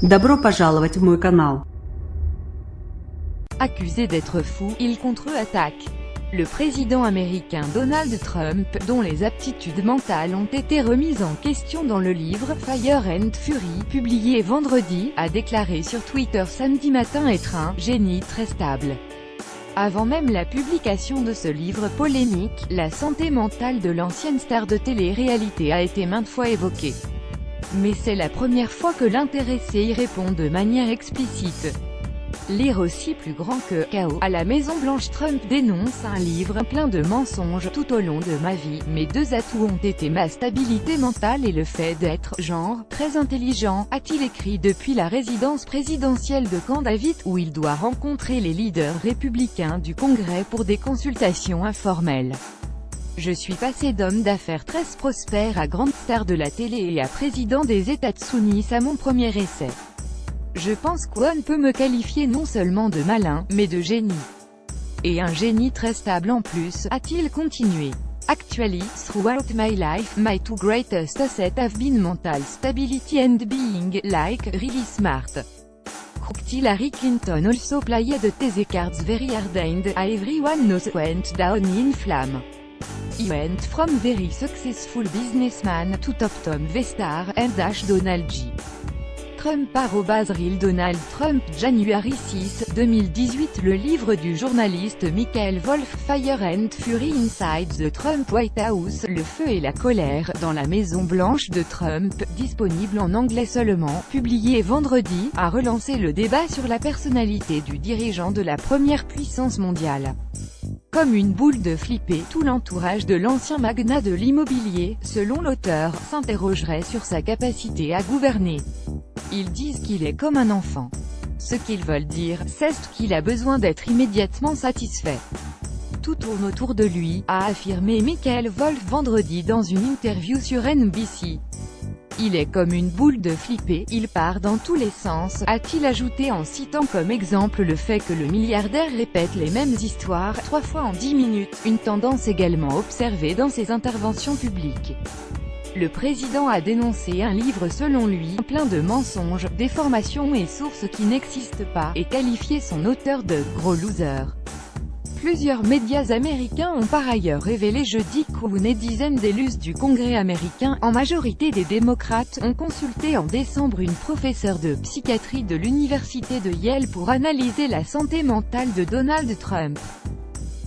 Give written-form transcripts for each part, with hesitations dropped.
Добро пожаловать в мой канал. Accusé d'être fou, il contre-attaque. Le président américain Donald Trump, dont les aptitudes mentales ont été remises en question dans le livre « Fire and Fury » publié vendredi, a déclaré sur Twitter samedi matin être un « génie très stable ». Avant même la publication de ce livre polémique, la santé mentale de l'ancienne star de télé-réalité a été maintes fois évoquée. Mais c'est la première fois que l'intéressé y répond de manière explicite. Lire aussi plus grand que « Chaos » à la Maison-Blanche. Trump dénonce un livre plein de mensonges tout au long de ma vie. Mes deux atouts ont été ma stabilité mentale et le fait d'être, genre, très intelligent, a-t-il écrit depuis la résidence présidentielle de Camp David, où il doit rencontrer les leaders républicains du Congrès pour des consultations informelles. Je suis passé d'homme d'affaires très prospère à grande star de la télé et à président des États-Unis à mon premier essai. Je pense qu'on peut me qualifier non seulement de malin, mais de génie. Et un génie très stable en plus, a-t-il continué. Actually, throughout my life, my two greatest assets have been mental stability and being, like, really smart. Hillary Clinton also played the cards very hard and everyone knows went down in flame. He went from very successful businessman to top Tom V-star and Donald J. Trump @Real Donald Trump January 6, 2018. Le livre du journaliste Michael Wolff, Fire and Fury Inside the Trump White House, Le feu et la colère dans la Maison Blanche de Trump, disponible en anglais seulement, publié vendredi, a relancé le débat sur la personnalité du dirigeant de la première puissance mondiale. Comme une boule de flipper, tout l'entourage de l'ancien magnat de l'immobilier, selon l'auteur, s'interrogerait sur sa capacité à gouverner. Ils disent qu'il est comme un enfant. Ce qu'ils veulent dire, c'est qu'il a besoin d'être immédiatement satisfait. Tout tourne autour de lui, a affirmé Michael Wolff vendredi dans une interview sur NBC. Il est comme une boule de flipper, il part dans tous les sens, a-t-il ajouté en citant comme exemple le fait que le milliardaire répète les mêmes histoires 3 fois en 10 minutes, une tendance également observée dans ses interventions publiques. Le président a dénoncé un livre selon lui plein de mensonges, déformations et sources qui n'existent pas, et qualifié son auteur de « gros loser ». Plusieurs médias américains ont par ailleurs révélé jeudi qu'une dizaine d'élus du Congrès américain, en majorité des démocrates, ont consulté en décembre une professeure de psychiatrie de l'université de Yale pour analyser la santé mentale de Donald Trump.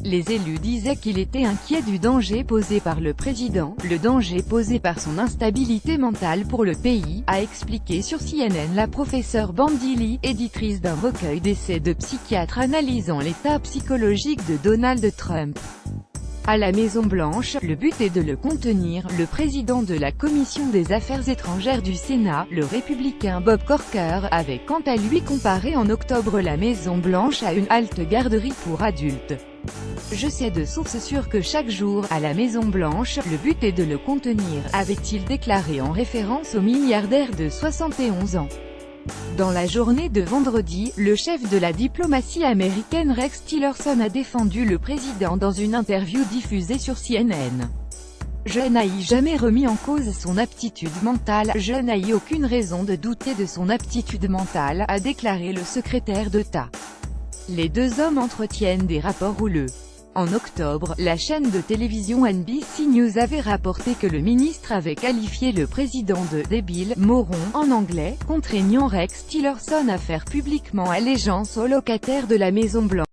Les élus disaient qu'il était inquiet du danger posé par le président, le danger posé par son instabilité mentale pour le pays, a expliqué sur CNN la professeure Bandy Lee, éditrice d'un recueil d'essais de psychiatres analysant l'état psychologique de Donald Trump. À la Maison-Blanche, le but est de le contenir. Le président de la Commission des Affaires étrangères du Sénat, le républicain Bob Corker, avait quant à lui comparé en octobre la Maison-Blanche à une halte garderie pour adultes. Je sais de sources sûres que chaque jour, à la Maison-Blanche, le but est de le contenir, avait-il déclaré en référence au milliardaire de 71 ans. Dans la journée de vendredi, le chef de la diplomatie américaine Rex Tillerson a défendu le président dans une interview diffusée sur CNN. Je n'ai jamais remis en cause son aptitude mentale, je n'ai aucune raison de douter de son aptitude mentale, a déclaré le secrétaire d'État. Les deux hommes entretiennent des rapports houleux. En octobre, la chaîne de télévision NBC News avait rapporté que le ministre avait qualifié le président de « débile, moron » en anglais, contraignant Rex Tillerson à faire publiquement allégeance aux locataires de la Maison-Blanche.